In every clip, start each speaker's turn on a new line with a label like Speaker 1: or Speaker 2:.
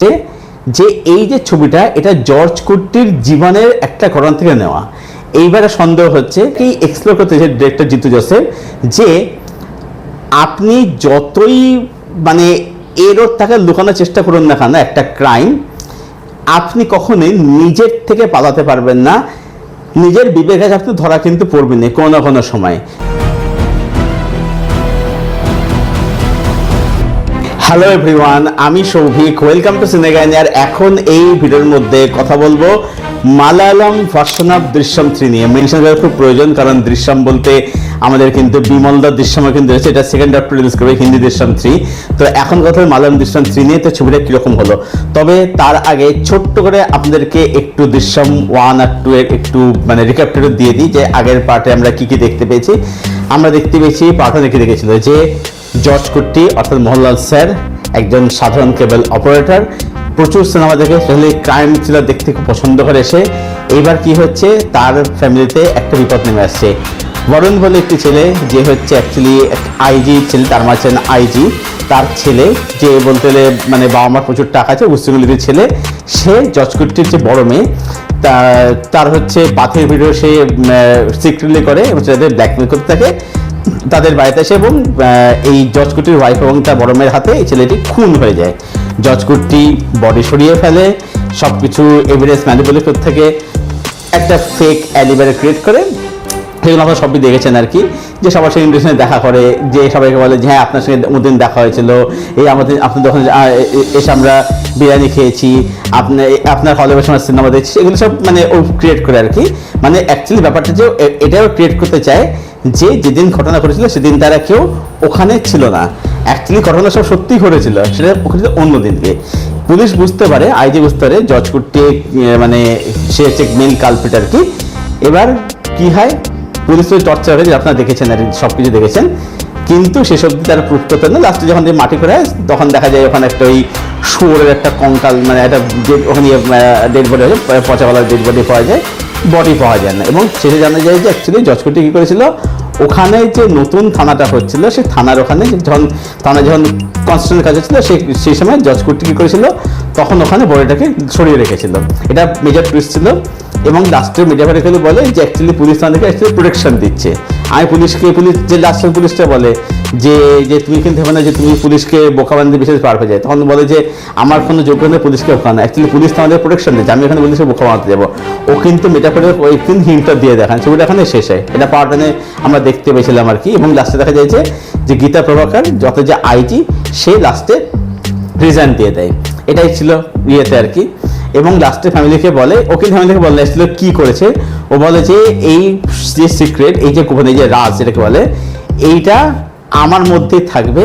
Speaker 1: যে এই যে ছবিটা এটা জর্জ কুর্টির জীবনের একটা ঘটনা থেকে নেওয়া। এইবারে সন্দেহ হচ্ছে কি এক্সপ্লোর করতে যে ডিরেক্টর জিতু জোসেফ যে আপনি যতই মানে এরর তাকে লুকানোর চেষ্টা করুন না কেন একটা ক্রাইম আপনি কখনোই নিজের থেকে পালাতে পারবেন না, নিজের বিবেকে আপনি ধরা কিন্তু পড়বেন না কোনো না কোনো সময়। হ্যালো এভরিওয়ান, আমি সৌভিক, ওয়েলকাম টু সিনেগাইনিয়ার। এখন এই ভিডিওর মধ্যে কথা বলবো মালায়ালাম ভার্সন অফ দৃশ্যম 3 নিয়ে। মেনশন করার খুব প্রয়োজন, কারণ দৃশ্যম বলতে আমাদের কিন্তু বিমলদার দৃশ্যমও কিন্তু রয়েছে, এটা সেকেন্ড ডক্টর রিলিজ করবে হিন্দি দৃশ্যম 3। তো এখন কথা হবে মালায়ালাম দৃশ্যম 3 নিয়ে। তো ছবিটা কীরকম হলো, তবে তার আগে ছোট্ট করে আপনাদেরকে একটু দৃশ্যম 1 আর 2 এর একটু মানে রিক্যাপটা দিয়ে দিই যে আগের পার্টে আমরা কী কী দেখতে পেয়েছি। আমরা দেখতে পেয়েছি পার্টে দেখেছিল যে জর্জ কুর্টি অর্থাৎ মোহনলাল স্যার একজন সাধারণ কেবল অপারেটর, প্রচুর সিনেমা দেখে, সেগুলি ক্রাইম থ্রিলার দেখতে খুব পছন্দ করে সে। এইবার কি হচ্ছে, তার ফ্যামিলিতে একটা বিপদ নেমে আসছে। বরুণ বলে একটি ছেলে যে হচ্ছে অ্যাকচুয়ালি আইজি ছেলে, তার মাঝে আইজি, তার ছেলে যে বলতে গেলে মানে বাবা মার প্রচুর টাকা আছে, উচ্চগুলির ছেলে, সে জর্জ কুর্টির যে বড় মেয়ে তার হচ্ছে পাথের ভিডিও সে সিক্রেটলি করে এবং ছেলেদের ব্ল্যাকমেল করতে থাকে তাদের বাড়িতে এসে, এবং এই জর্জ কুর্টির ওয়াইফ এবং তার বড় মেয়ের হাতে এই ছেলেটি খুন হয়ে যায়। জর্জ কুর্টি বডি সরিয়ে ফেলে, সব কিছু এভিডেন্স ম্যানিপুলেট করতে থাকে, একটা ফেক অ্যালিবারি ক্রিয়েট করে। সেগুলো আপনারা সবই দেখেছেন আর কি, যে সবার সঙ্গে ইন্টারভিউ দেখা করে, যে সবাইকে বলে যে হ্যাঁ আপনার সঙ্গে ওদিন দেখা হয়েছিল, এই আমাদের আপনার যখন এসে আমরা বিরিয়ানি খেয়েছি, আপনার হলে বসে আমরা সিনেমা দেখছি, এগুলো সব মানে ও ক্রিয়েট করে আর কি। মানে অ্যাকচুয়ালি ব্যাপারটা যে এটাও ক্রিয়েট করতে চায় যে যেদিন ঘটনা ঘটেছিল সেদিন তারা কেউ ওখানে ছিল না, অ্যাকচুয়ালি ঘটনা সব সত্যিই ঘটেছিল, সেটা ওখানে অন্য দিনকে পুলিশ বুঝতে পারে, আইজি বুঝতে পারে জর্জ কুর্টি মানে সে হচ্ছে মেন কালপ্রিট আর কি। এবার কি হয়, পুলিশ তো টর্চার হয়ে আপনারা দেখেছেন আর সব কিছু দেখেছেন, কিন্তু সেসব তারা প্রুফ করতে না। লাস্টে যখন মাটি করে তখন দেখা যায় ওখানে একটা ওই শুয়োরের একটা কঙ্কাল মানে একটা ওখানে ডেড বডি হয়ে যায়, পচাওয়ালার ডেড বডি পাওয়া যায়, বডি পাওয়া যায় না। এবং সেটা জানা যায় যে অ্যাকচুয়ালি জর্জ কুর্টি কী করেছিল, ওখানে যে নতুন থানাটা হচ্ছিল সেই থানার ওখানে যখন কনস্ট্রাকশনের কাজ হচ্ছিল সেই সময় জর্জ কুর্টি কী করেছিল, তখন ওখানে বডিটাকে সরিয়ে রেখেছিল। এটা মেজর টুইস্ট ছিল। এবং লাস্টের মিডিয়া ভাইরাল বলে যে অ্যাকচুয়ালি পুলিশ তাদেরকে অ্যাকচুয়ালি প্রোটেকশন দিচ্ছে। আমি পুলিশ যে লাস্টের পুলিশটা বলে যে তুমি কিন্তু হবে না যে তুমি পুলিশকে বোকাবান্দি বিশেষ পার হয়ে যায়, তখন বলে যে আমার কোনো যোগ্য নেই পুলিশকে বোকা না, অ্যাকচুয়ালি পুলিশ তো আমাদের প্রোটেকশন দিচ্ছে, আমি এখানে পুলিশকে বোকা বানাতে যাবো। ও কিন্তু মেটা করে ওই কিন্তু হিন্টটা দিয়ে দেখান, ছবিটা এখানে শেষ হয়। এটা পার্ট ওয়ানে আমরা দেখতে পেয়েছিলাম আর কি। এবং লাস্টে দেখা যায় যে গীতা প্রভাকর যত যে আইজি সে লাস্টে রিজাইন দিয়ে দেয়। এটাই ছিল ইয়েতে আর কি। এবং লাস্টে ফ্যামিলিকে বলে, ওকিল ফ্যামিলিকে বলে আসছিল কী করেছে, ও বলে যে এই যে সিক্রেট, এই যে গোপন, এই যে রাজ যেটাকে বলে, এইটা আমার মধ্যেই থাকবে,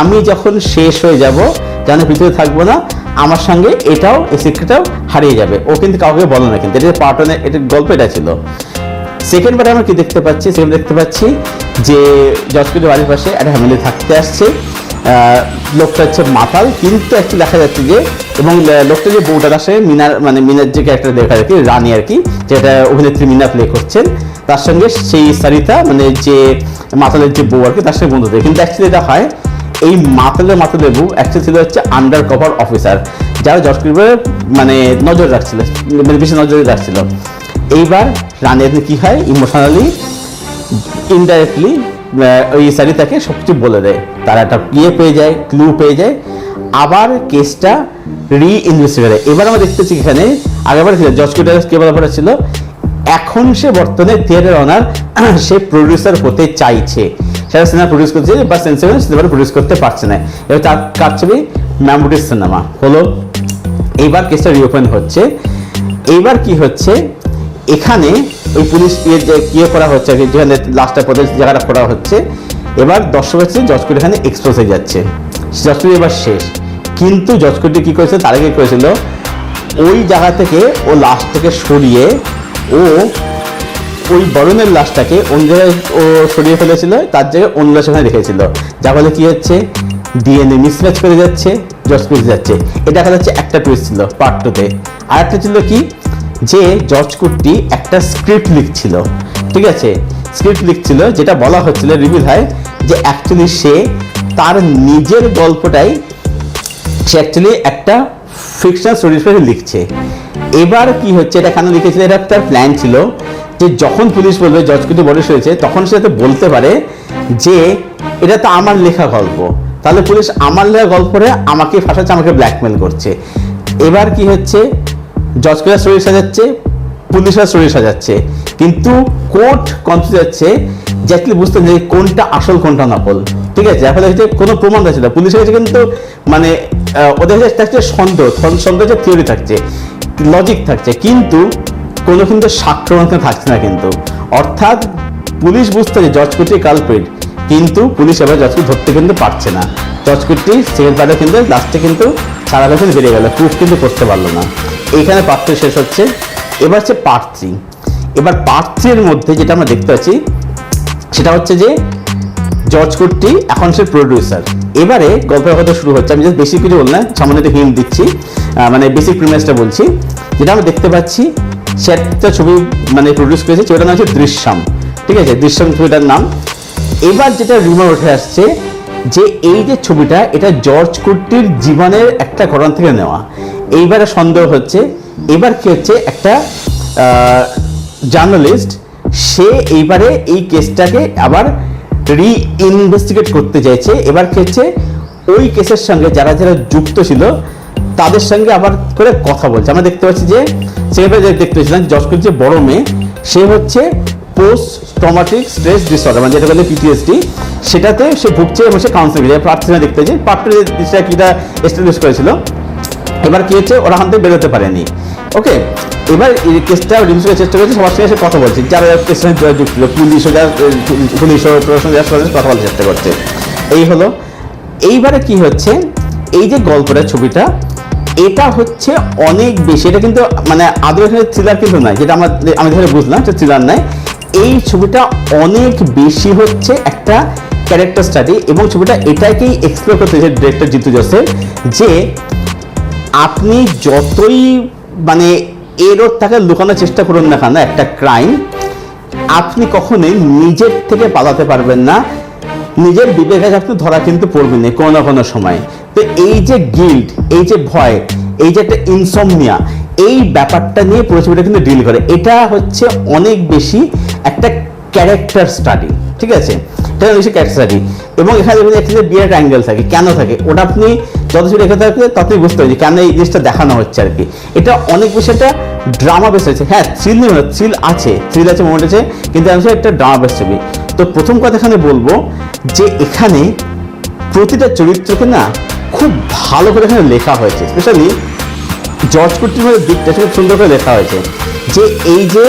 Speaker 1: আমি যখন শেষ হয়ে যাব জানে পৃথিবীতে থাকবো না, আমার সঙ্গে এটাও এই সিক্রেটটাও হারিয়ে যাবে। ও কিন্তু কাউকে বলে না, কিন্তু এটা পার্ট ওয়ানে এটা গল্প এটা ছিল। সেকেন্ড পার্টে আমরা কি দেখতে পাচ্ছি, সেখানে দেখতে পাচ্ছি যে জর্জ কুর্টির বাড়ির পাশে একটা ফ্যামিলি থাকতে আসছে। লোকটা হচ্ছে মাতাল, কিন্তু অ্যাকচুয়ালি দেখা যাচ্ছে যে, এবং লোকটা যে বউটার আসে মিনার যে ক্যারেক্টার দেখা যায় কি রানী আর কি, যেটা অভিনেত্রী মিনা প্লে করছেন, তার সঙ্গে সেই সারিতা মানে যে মাতালের যে বউ আর কি, তার সঙ্গে বন্ধু দেয়। কিন্তু অ্যাকচুয়ালি এটা হয় এই মাতালের বউ অ্যাকচুয়ালি ছিল হচ্ছে আন্ডার কভার অফিসার, যারা জর্জ কুর্টির মানে নজর রাখছিল, মানে বেশি নজরে রাখছিল। এইবার রানী কি হয়, ইমোশনালি ইনডাইরেক্টলি ওই সারিতাকে সব কিছু বলে দেয়, তারা একটা পেয়ে যায়, ক্লু পেয়ে যায়, আবার কেসটা রি-ইনভেস্টিগেট করে। এবার আমরা দেখতেছি এখানে আগেবার জর্জ কুর্টি কেবল অপারেটর ছিল, এখন সে বর্তমানে থিয়েটার অনার, সে প্রডিউসার হতে চাইছে, সেটা সিনেমা প্রডিউস করতে চাইছে বা সেন্সেবল সিনেমা প্রডিউস করতে পারছে না। এবার তার কাজ ছবি ম্যামবুটির সিনেমা হলো। এইবার কেসটা রিওপেন হচ্ছে। এইবার কি হচ্ছে, এখানে ওই পুলিশ ইয়ে করা হচ্ছে, যেখানে লাস্টের পথে জায়গাটা করা হচ্ছে। এবার দর্শক হচ্ছে জর্জ কুর্টি এখানে এক্সপোজ হয়ে যাচ্ছে, জর্জ কুর্টি এবার শেষ। কিন্তু জর্জ কুর্টি কী করেছে, তার আগে করেছিল ওই জায়গা থেকে ও লাশ থেকে সরিয়ে ও ওই বরুণের লাশটাকে অন্য জায়গায় ও সরিয়ে ফেলেছিল, তার জায়গায় অন্য লাশ এখানে রেখেছিল, যা বলে কী হচ্ছে ডিএনএ মিসম্যাচ করে যাচ্ছে, জর্জ কুর্টি যাচ্ছে। এটা দেখা যাচ্ছে একটা টুইস্ট ছিল পার্ট 2-তে। আর একটা ছিল কি, যে জর্জ কুর্টি একটা স্ক্রিপ্ট লিখছিল, ঠিক আছে, স্ক্রিপ্ট লিখছিল, যেটা বলা হচ্ছিল রিভিল হয় যে অ্যাকচুয়ালি সে তার নিজের গল্পটাই সে অ্যাকচুয়ালি একটা ফিকশনাল স্টোরিজ লিখছে। এবার কি হচ্ছে, এটা কেন লিখেছিল, এটা তার প্ল্যান ছিল যে যখন পুলিশ বলবে জর্জ কুটি বলিশ হয়েছে, তখন সে যাতে বলতে পারে যে এটা তো আমার লেখা গল্প, তাহলে পুলিশ আমার লেখা গল্পরে আমাকে ফাঁসাচ্ছে, আমাকে ব্ল্যাকমেল করছে। এবার কি হচ্ছে, জর্জ কুটির স্টোরি সাজাচ্ছে, পুলিশের স্টোরি সাজাচ্ছে, কিন্তু কোর্ট কনফিউজ যাচ্ছে যে অ্যাকচুয়ালি বুঝতে যে কোনটা আসল কোনটা নকল। ঠিক আছে, এখন হচ্ছে কোনো প্রমাণ থাকছে না, পুলিশের কাছে কিন্তু মানে ওদের কাছে থাকছে সন্দেহ থিওরি থাকছে, লজিক থাকছে, কিন্তু কোনো কিন্তু সাক্ষ্য থাকছে না কিন্তু। অর্থাৎ পুলিশ বুঝতে যে জর্জ কুটি কালপ্রিট, কিন্তু পুলিশ এবার জর্জ কুটি ধরতে কিন্তু পারছে না। জর্জ কুটি সেকেন্ড পার্টে কিন্তু লাস্টে কিন্তু সারা বছর বেরিয়ে গেল, প্রুফ কিন্তু করতে পারলো না। এইখানে পার্ট 2 শেষ হচ্ছে। এবার হচ্ছে পার্ট 3। এবার পার্ট 3 এর মধ্যে যেটা আমরা দেখতে পাচ্ছি সেটা হচ্ছে যে জর্জ কুটি এখন সে প্রডিউসার। এবারে গল্পের কথা শুরু হচ্ছে, আমি জাস্ট বেশি কিছু বল না, সামান্য একটা হিন্ট দিচ্ছি, মানে বেসিক প্রিমিসটা বলছি। যেটা আমরা দেখতে পাচ্ছি সে একটা ছবি মানে প্রডিউস করেছে, ছবিটার নাম হচ্ছে দৃশ্যম। ঠিক আছে, দৃশ্যম ছবিটার নাম। এবার যেটা রিউমার উঠে আসছে যে এই যে ছবিটা, এটা জর্জ কুটির জীবনের একটা ঘটনা থেকে নেওয়া। এইবারে সন্দেহ হচ্ছে, এবার কি হচ্ছে, একটা জার্নালিস্ট সে এইবারে এই কেসটাকে আবার রিইনভেস্টিগেট করতে চাইছে। এবার কি হচ্ছে, ওই কেসের সঙ্গে যারা যারা যুক্ত ছিল তাদের সঙ্গে আবার করে কথা বলছে। আমরা দেখতে পাচ্ছি যে সেখানে দেখতে পাচ্ছিলাম জর্জ কুটির যে বড় মেয়ে, সে হচ্ছে পোস্ট ট্রমাটিক স্ট্রেস ডিসঅর্ডার, মানে যেটা বলে PTSD, সেটাতে সে ভুগছে এবং সে কাউন্সিলিং প্রার্থনা দেখতে পাচ্ছি। পার্টটা কিটা এস্টাবলিশ করেছিল। এবার কি হচ্ছে, ওরা হাত থেকে বেরোতে পারেনি। ওকে, এবার এই কেসটা রিভিউ করার চেষ্টা করছে, সবার সঙ্গে এসে কথা বলছে, যারা কেসের সঙ্গে যুক্ত ছিল, পুলিশ প্রশাসন কথা বলার চেষ্টা করছে। এই হলো। এইবারে কি হচ্ছে, এই যে গল্পটা ছবিটা, এটা হচ্ছে অনেক বেশি, এটা কিন্তু মানে আদৌ এখানে থ্রিলার কিন্তু নাই, যেটা আমি ধরে বুঝলাম যে থ্রিলার নাই। এই ছবিটা অনেক বেশি হচ্ছে একটা ক্যারেক্টার স্টাডি, এবং ছবিটা এটাকেই এক্সপ্লোর করতে চাইছে ডিরেক্টর জিতু জোসেফ, যে আপনি যতই মানে এরও তাকে লুকানোর চেষ্টা করুন না কেন একটা ক্রাইম, আপনি কখনোই নিজের থেকে পালাতে পারবেন না, নিজের বিবেকে আপনি ধরা কিন্তু পড়বেন না কোনো না কোনো সময়। তো এই যে গিল্ট, এই যে ভয়, এই যে একটা ইনসমনিয়া, এই ব্যাপারটা নিয়ে পুরো ছবিটা কিন্তু ডিল করে। এটা হচ্ছে অনেক বেশি একটা ক্যারেক্টার স্টাডি। ঠিক আছে, এটা বেশি ক্যারেক্টার স্টাডি। এবং এখানে একটা বিরাট অ্যাঙ্গেল থাকে, কেন থাকে ওটা আপনি যত ছবি রেখে থাকলে ততই বুঝতে হবে যে কেন এই জিনিসটা দেখানো হচ্ছে আর কি। এটা অনেক বেশি একটা ড্রামা বেস হয়েছে। হ্যাঁ, থ্রিল আছে মোমেন্ট আছে, কিন্তু একটা ড্রামা বেস ছবি। তো প্রথম কথা এখানে বলবো যে এখানে প্রতিটা চরিত্রকে না খুব ভালো করে এখানে লেখা হয়েছে, স্পেশালি জর্জ কুটির মধ্যে দিকটা খুব সুন্দর করে লেখা হয়েছে। যে এই যে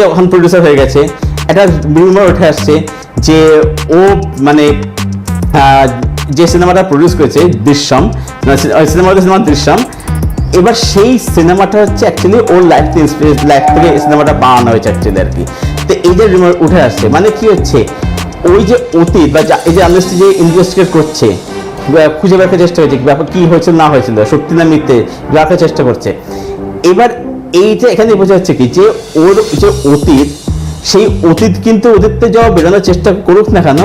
Speaker 1: এখন প্রডিউসার হয়ে গেছে, একটা রিউমার উঠে আসছে যে ও মানে যে সিনেমাটা প্রডিউস করেছে দৃশ্যম, সিনেমা দৃশ্যম, এবার সেই সিনেমাটা হচ্ছে অ্যাকচুয়ালি ওর লাইফ থেকে সিনেমাটা বানানো হয়েছে অ্যাকচুয়ালি আর কি। তো এই যে রিউমার উঠে আসছে, মানে কি হচ্ছে, ওই যে অতীত বা এই যে আমরা যে ইনভেস্টিগেট করছে, খুঁজে বের করার চেষ্টা করছে ব্যাপার কি হয়েছিল না হয়েছিল, সত্যি না মিথ্যে রাখার চেষ্টা করছে। এবার এইটা এখানে বোঝা যাচ্ছে কি, যে ওর যে অতীত, সেই অতীত কিন্তু অতীতে যাওয়া বেরোনোর চেষ্টা করুক না কেন,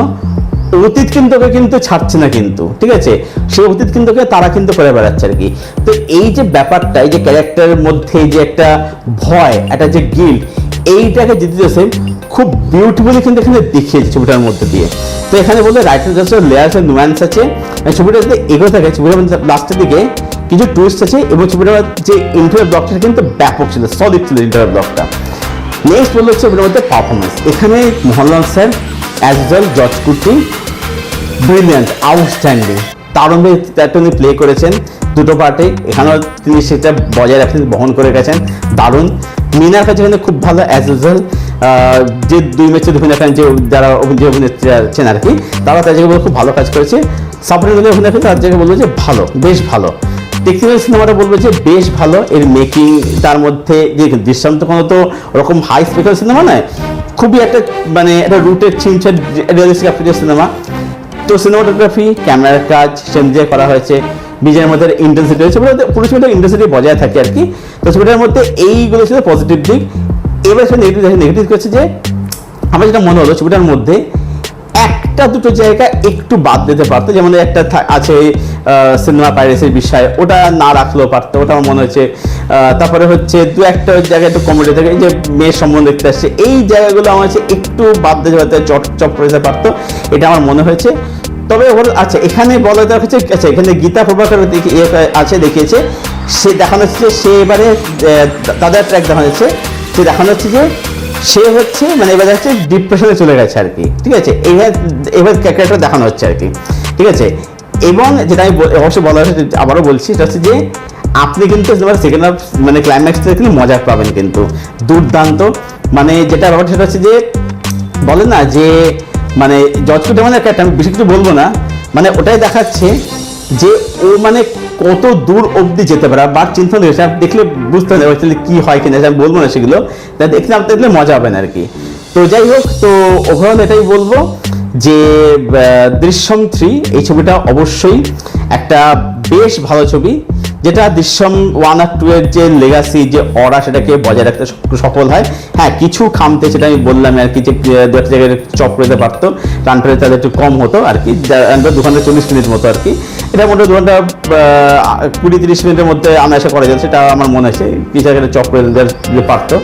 Speaker 1: অতীত কিন্তু ওকে কিন্তু ছাড়ছে না কিন্তু। ঠিক আছে, সেই অতীত কিন্তু তারা কিন্তু করে বেড়াচ্ছে আর কি। তো এই যে ব্যাপারটা, এই যে ক্যারেক্টারের মধ্যে যে একটা ভয়, একটা যে গিল্ট, এইটাকে জিতু জোসেফ খুব বিউটিফুলি কিন্তু এখানে দেখিয়েছে ছবিটার মধ্যে দিয়ে। তো এখানে বলতে writer just layers and nuance আছে, ছবিটা যদি এগোতে থাকে ছবিটার মধ্যে লাস্টের দিকে কিছু টুইস্ট আছে, এবং ছবিটার যে ইন্টারভিউ ব্লকটা কিন্তু ব্যাপক ছিল, সলিড ছিল ইন্টারভিউ ব্লকটা। নেক্সট বললো হচ্ছে ছবিটার মধ্যে পারফরমেন্স। এখানে Mohanlal sir as well George কুটি ব্রিলিয়ান্ট, আউটস্ট্যান্ডিং, দারুণভাবে উনি প্লে করেছেন দুটো পার্টে। এখানেও তিনি সেটা বজায় রাখছেন, বহন করে গেছেন, দারুণ। মিনার কাছে এখানে খুব ভালো অ্যাজ ইউজুয়াল, যে দুই ম্যাচে অভিনয় করেন যে যারা অভিনেত্রী আছেন আর কি, তারা তার জায়গায় খুব ভালো কাজ করেছে। সাপোর্টিং অভিনয় করেন তার জায়গায় বলবো যে ভালো, বেশ ভালো। টেকনিক্যাল সিনেমাটা বলবো যে বেশ ভালো, এর মেকিং, তার মধ্যে যে দৃশ্যান্ত কোনো তো ওরকম হাই স্পেশাল সিনেমা নয়, খুবই একটা মানে একটা রুটেড ছিমছাট রিয়েলিস্টিক একটা সিনেমা। তো সিনেমাটোগ্রাফি, ক্যামেরার কাজ সেম দিয়ে করা হয়েছে, বিজয়ের মধ্যে ইন্টেন্সিটি হয়েছে, পুরো ছবিটা ইন্টেন্সিটি বজায় থাকে আর কি। তো ছবিটার মধ্যে এইগুলো ছিল পজিটিভ দিক। এবার সে নেগেটিভ করছে যে আমার যেটা মনে হলো ছবিটার মধ্যে একটা দুটো জায়গা একটু বাদ দিতে পারতো, যেমন একটা আছে সিনেমা পাইরেসির বিষয়, ওটা না রাখলেও পারতো, ওটা আমার মনে হচ্ছে। তারপরে হচ্ছে দু একটা জায়গায় একটু কমেডি থাকে, এই যে মেয়ের সম্বন্ধ দেখতে আসছে, এই জায়গাগুলো আমার হচ্ছে একটু বাদ দিয়ে হয়তো চপ করে যেতে পারতো, এটা আমার মনে হয়েছে। তবে আচ্ছা, এখানে বলা দেওয়া হচ্ছে, আচ্ছা এখানে গীতা প্রভাকর আছে দেখিয়েছে, সে দেখানো হচ্ছে সে এবারে তাদের ট্র্যাক দেখানো হচ্ছে, সে দেখানো হচ্ছে যে সে হচ্ছে মানে এবার হচ্ছে ডিপ্রেশনে চলে গেছে আর কি, ঠিক আছে, এবার ক্যারেক্টার দেখানো হচ্ছে আর কি, ঠিক আছে। এবং যেটা আমি অবশ্যই বলা হচ্ছে, আবারও বলছি, সেটা হচ্ছে যে আপনি কিন্তু সেকেন্ড হাফ মানে ক্লাইম্যাক্স থেকে কিন্তু মজা পাবেন কিন্তু দুর্দান্ত। মানে যেটা ব্যাপার সেটা হচ্ছে যে বলে না যে মানে জজকুট মানে একটা, আমি বেশি কিছু বলবো না, মানে ওটাই দেখাচ্ছে যে ও মানে কত দূর অবধি যেতে পারে, বা চিন্তা দেখলে বুঝতে পারবে কি হয় কিনা, আমি বলবো না সেগুলো, দেখলে আপনি দেখলে মজা হবেন আর কি। তো যাই হোক, তো ওভারঅল এটাই বলবো যে দৃশ্যম 3 এই ছবিটা অবশ্যই একটা বেশ ভালো ছবি, যেটা দৃশ্যম 1 আর 2 এর যে লেগাসি, যে অরা, সেটাকে বজায় রাখতে সফল হয়। হ্যাঁ, কিছু খামতে, সেটা আমি বললাম আর কি, যে দু একটা জায়গায় চপ করতে পারতো, রানটা তাদের একটু কম হতো আর কি, 240 মিনিট মতো আর কি। এটা মোটামুটি 2 ঘন্টা 20-30 মিনিটের মধ্যে আনায়াসে করা যায়, সেটা আমার মনে হয়েছে কিছু জায়গায় চপ করে দিতে পারতো,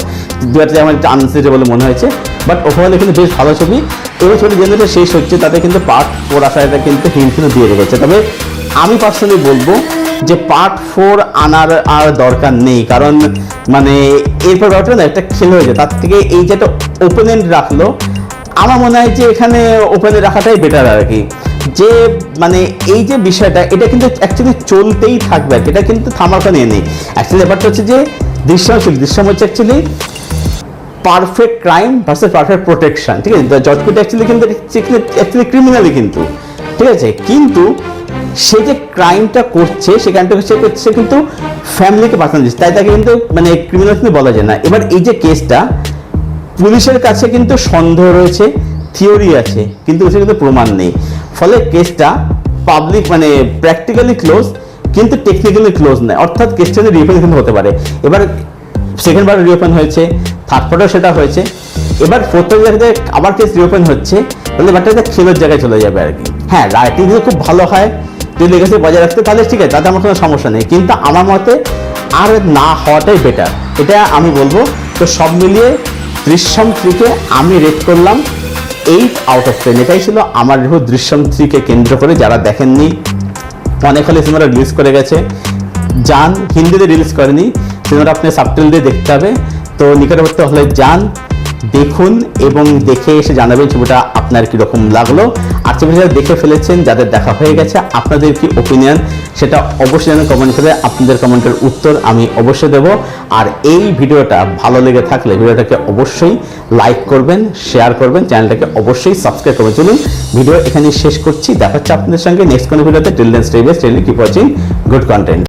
Speaker 1: দু একটা জায়গায় আমার আনসিটে বলে মনে হয়েছে। বাট ওভারঅল কিন্তু বেশ ভালো ছবি। এবং ছবি যেটা শেষ হচ্ছে তাতে কিন্তু পার্ট 4 আসার একটা কিন্তু হিন্ট কিন্তু দিয়ে রেখেছে। তবে আমি পার্সোনালি বলবো যে পার্ট 4 আনার আর দরকার নেই, কারণ মানে এরপর ব্যাপারটা না একটা খেল হয়ে যায়, তার থেকে এই যে একটা ওপেনেন্ট রাখলো, আমার মনে হয় যে এখানে ওপেনে রাখাটাই বেটার আর কি। যে মানে এই যে বিষয়টা, এটা কিন্তু অ্যাকচুয়ালি চলতেই থাকবে আর কি, এটা কিন্তু থামার কোনো নেই। অ্যাকচুয়ালি ব্যাপারটা হচ্ছে যে দৃশ্যম হচ্ছে actually perfect crime versus perfect protection, ঠিক আছে। জজকুট অ্যাকচুয়ালি কিন্তু ক্রিমিনালি কিন্তু, ঠিক আছে, কিন্তু সে যে ক্রাইমটা করছে, সে ক্রাইমটা সে কিন্তু ফ্যামিলিকে বাঁচানো দিচ্ছে, তাই তাকে কিন্তু মানে ক্রিমিনাল কিন্তু বলা যায় না। এবার এই যে কেসটা, পুলিশের কাছে কিন্তু সন্দেহ রয়েছে, থিওরি আছে, কিন্তু সে কিন্তু প্রমাণ নেই, ফলে কেসটা পাবলিক মানে প্র্যাকটিক্যালি ক্লোজ কিন্তু টেকনিক্যালি ক্লোজ নয়, অর্থাৎ কেসটা রিওপেন কিন্তু হতে পারে। এবার সেকেন্ড বার রিওপেন হয়েছে, থার্ড পার্টও সেটা হয়েছে, এবার ফোর্থ জায়গায় আবার কেস রিওপেন হচ্ছে, তাহলে ব্যাপারটা খেলোর জায়গায় চলে যাবে আর কি। হ্যাঁ, রাইটিং যদি খুব ভালো হয়, যদি লেগেছে বজায় রাখতে, তাহলে ঠিক আছে, তাতে আমার কোনো সমস্যা নেই, কিন্তু আমার মতে আর না হওয়াটাই বেটার, এটা আমি বলবো। তো সব মিলিয়ে দৃশ্যম 3-কে আমি রেট করলাম 8 আউট অফ 10। এটাই ছিল আমার রিভিউ দৃশ্যম 3-কে কেন্দ্র করে। যারা দেখেননি, অনেক হলে সিনেমাটা রিলিজ করে গেছে, যান, হিন্দিতে রিলিজ করেনি, সিনেমাটা আপনি সাবটাইটেল দিয়ে দেখতে হবে। তো নিকটবর্তী হলে যান, দেখুন এবং দেখে এসে জানাবেন ছবিটা আপনার কীরকম লাগলো। আর ছবিটা দেখে ফেলেছেন, যাদের দেখা হয়ে গেছে, আপনাদের কি ওপিনিয়ন সেটা অবশ্যই জানেন কমেন্ট করে। আপনাদের কমেন্টের উত্তর আমি অবশ্যই দেবো। আর এই ভিডিওটা ভালো লেগে থাকলে ভিডিওটাকে অবশ্যই লাইক করবেন, শেয়ার করবেন, চ্যানেলটাকে অবশ্যই সাবস্ক্রাইব করবেন। চলুন ভিডিও এখানেই শেষ করছি, দেখা হচ্ছে আপনাদের সঙ্গে নেক্সট কোনো ভিডিওতে। Till then stay best, keep watching good content.